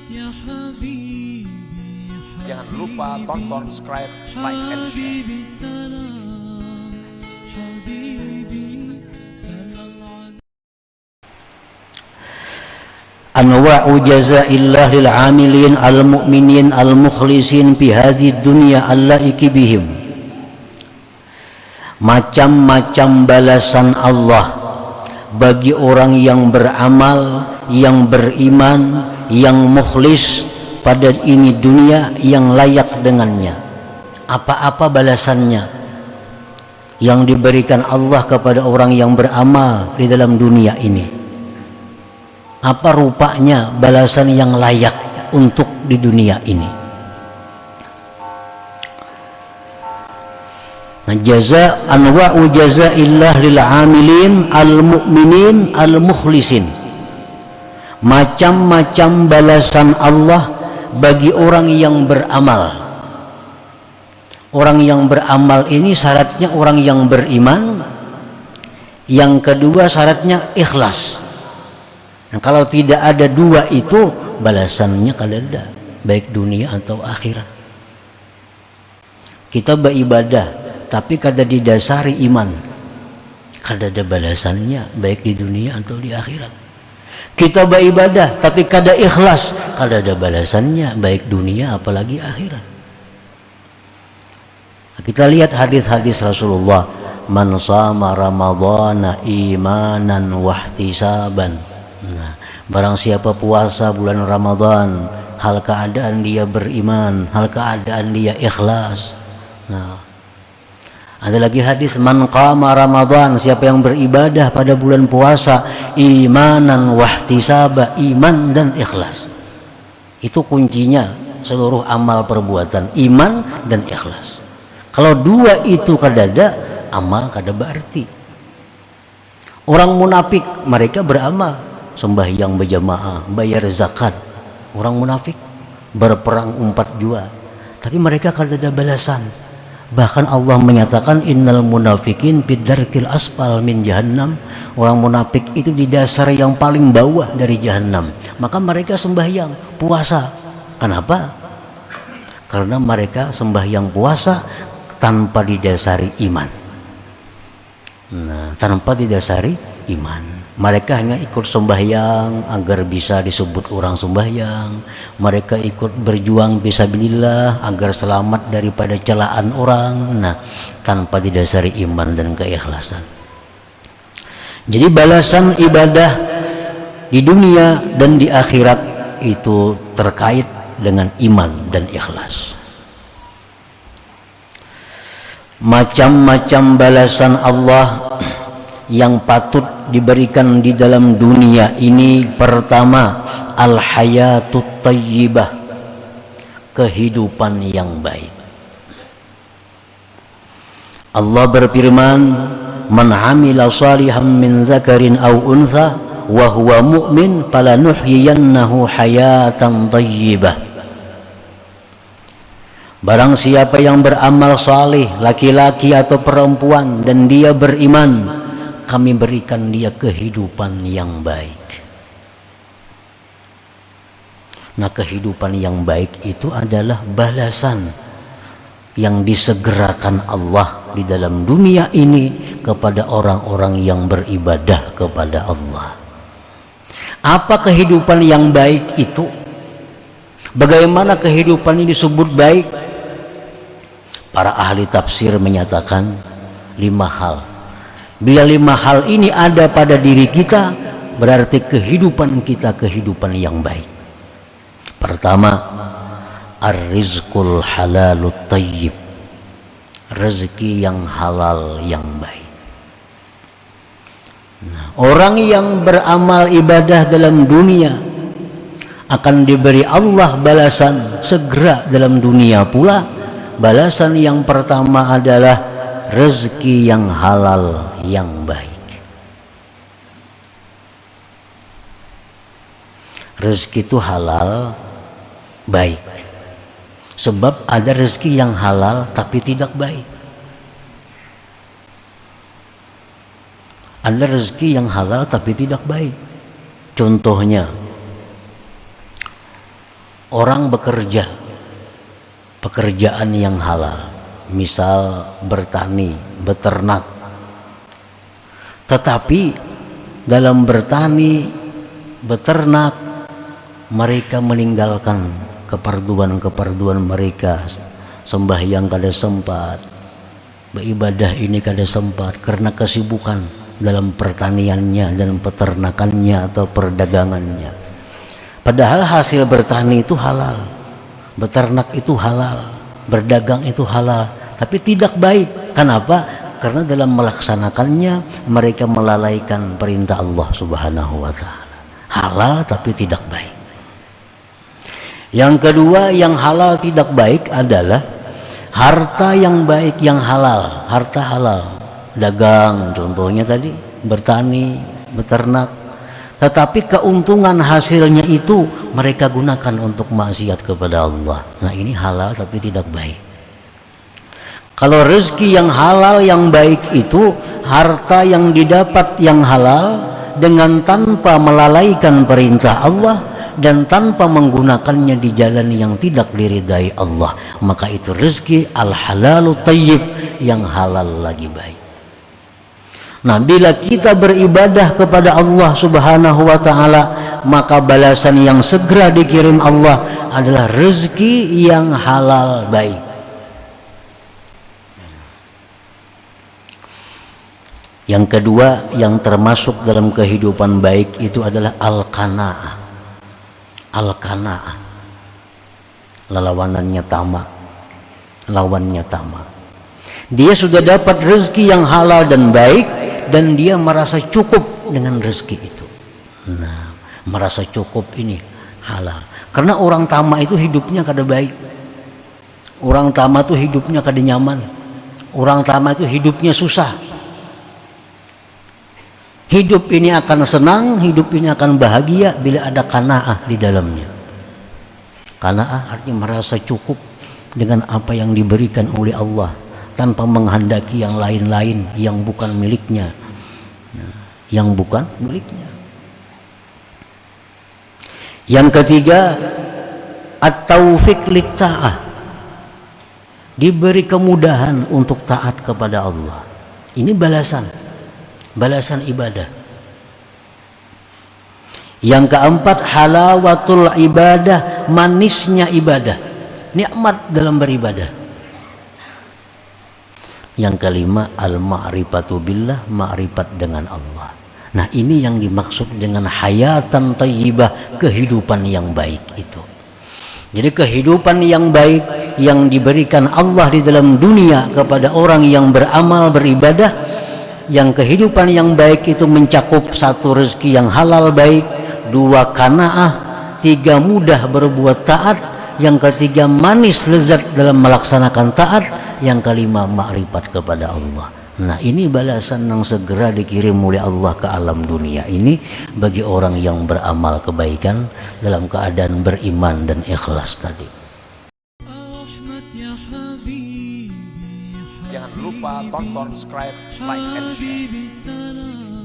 Jangan lupa tonton, subscribe, like, and share. Anwa'u jazaillah lil 'amilin al-mu'minin al-mukhlisin fi hadhihi dunya allaiki bihim. Macam-macam balasan Allah bagi orang yang beramal, yang beriman, yang mukhlis pada ini dunia, yang layak dengannya. Apa-apa balasannya yang diberikan Allah kepada orang yang beramal di dalam dunia ini? Apa rupanya balasan yang layak untuk di dunia ini? Jaza anwa'u jazaillah lil 'amilin al-mu'minin al-mukhlisin. Macam-macam balasan Allah bagi orang yang beramal. Orang yang beramal ini syaratnya orang yang beriman. Yang kedua syaratnya ikhlas. Nah, kalau tidak ada dua itu, balasannya kada, baik dunia atau akhirat. Kita beribadah tapi kada didasari iman, kada ada balasannya baik di dunia atau di akhirat. Kita beribadah tapi kada ikhlas, kada ada balasannya baik dunia apalagi akhirat. Kita lihat hadis-hadis Rasulullah, man shama ramadhana imanan wahtisaban. Nah, barang siapa puasa bulan Ramadan hal keadaan dia beriman, hal keadaan dia ikhlas. Nah, ada lagi hadis, man qama Ramadan, siapa yang beribadah pada bulan puasa imanan wahtisaba, iman dan ikhlas. Itu kuncinya seluruh amal perbuatan, iman dan ikhlas. Kalau dua itu kada ada, amal kada berarti. Orang munafik mereka beramal, sembahyang berjamaah, bayar zakat. Orang munafik berperang 4 jua, tapi mereka kada ada balasan. Bahkan Allah menyatakan innal munafikin bidarkil asfal min jahannam. Orang munafik itu di dasar yang paling bawah dari jahannam. Maka mereka sembahyang, puasa. Kenapa? Karena mereka sembahyang puasa tanpa didasari iman. Nah, tanpa didasari iman. Mereka hanya ikut sembahyang agar bisa disebut orang sembahyang. Mereka ikut berjuang fisabilillah agar selamat daripada celaan orang. Nah, tanpa didasari iman dan keikhlasan. Jadi balasan ibadah di dunia dan di akhirat itu terkait dengan iman dan ikhlas. Macam-macam balasan Allah yang patut diberikan di dalam dunia ini. Pertama, al-hayatut thayyibah, kehidupan yang baik. Allah berfirman, man 'amila shalihan min dzakarin aw untha wa huwa mu'min falanuhyiyannahu hayatan thayyibah. Barang siapa yang beramal saleh, laki-laki atau perempuan, dan dia beriman, kami berikan dia kehidupan yang baik. Nah, kehidupan yang baik itu adalah balasan yang disegerakan Allah di dalam dunia ini kepada orang-orang yang beribadah kepada Allah. Apa kehidupan yang baik itu? Bagaimana kehidupan ini disebut baik? Para ahli tafsir menyatakan 5 hal. Bila 5 hal ini ada pada diri kita, berarti kehidupan kita kehidupan yang baik. Pertama, ar-rizqul halalut thayyib, rezeki yang halal yang baik. Nah, orang yang beramal ibadah dalam dunia akan diberi Allah balasan segera dalam dunia pula. Balasan yang pertama adalah rezeki yang halal yang baik. Rezeki itu halal baik. Sebab ada rezeki yang halal tapi tidak baik. Ada rezeki yang halal tapi tidak baik. Contohnya, Orang bekerja pekerjaan yang halal, misal bertani, beternak, tetapi dalam bertani, beternak, mereka meninggalkan keperduan mereka, sembahyang kada sempat, beribadah ini kada sempat karena kesibukan dalam pertaniannya dan peternakannya atau perdagangannya. Padahal hasil bertani itu halal, beternak itu halal, berdagang itu halal, tapi tidak baik. Kenapa? Karena dalam melaksanakannya mereka melalaikan perintah Allah Subhanahu wa taala. Halal tapi tidak baik. Yang kedua, yang halal tidak baik adalah harta yang baik yang halal, harta halal, dagang contohnya tadi, bertani, beternak, tetapi keuntungan hasilnya itu mereka gunakan untuk maksiat kepada Allah. Nah, ini halal tapi tidak baik. Kalau rezeki yang halal yang baik itu harta yang didapat yang halal dengan tanpa melalaikan perintah Allah dan tanpa menggunakannya di jalan yang tidak diridai Allah, maka itu rezeki al-halalu thayyib, yang halal lagi baik. Nah, bila kita beribadah kepada Allah Subhanahu wa taala, maka balasan yang segera dikirim Allah adalah rezeki yang halal baik. Yang kedua yang termasuk dalam kehidupan baik itu adalah al-qanaah. Al-qanaah. Lawanannya tamak. Lawannya tamak. Dia sudah dapat rezeki yang halal dan baik dan dia merasa cukup dengan rezeki itu. Nah, merasa cukup ini halal. Karena orang tamak itu hidupnya kada baik. Orang tamak itu hidupnya kada nyaman. Orang tamak itu hidupnya susah. Hidup ini akan senang, hidup ini akan bahagia bila ada qanaah di dalamnya. Qanaah artinya merasa cukup dengan apa yang diberikan oleh Allah tanpa menghendaki yang lain-lain yang bukan miliknya. Yang bukan miliknya. Yang ketiga, at-taufiq lit-ta'ah. Diberi kemudahan untuk taat kepada Allah. Ini balasan ibadah. Yang keempat, halawatul ibadah, manisnya ibadah, nikmat dalam beribadah. Yang kelima, al-ma'rifatu billah, ma'rifat dengan Allah. Nah, ini yang dimaksud dengan hayatan thayyibah, kehidupan yang baik itu. Jadi kehidupan yang baik yang diberikan Allah di dalam dunia kepada orang yang beramal beribadah. Yang kehidupan yang baik itu mencakup satu, rezeki yang halal baik, dua, qanaah, tiga, mudah berbuat taat, yang ketiga, manis lezat dalam melaksanakan taat, yang kelima, makrifat kepada Allah. Nah, ini balasan yang segera dikirim oleh Allah ke alam dunia ini bagi orang yang beramal kebaikan dalam keadaan beriman dan ikhlas tadi. Jangan lupa tonton, subscribe, like, and share.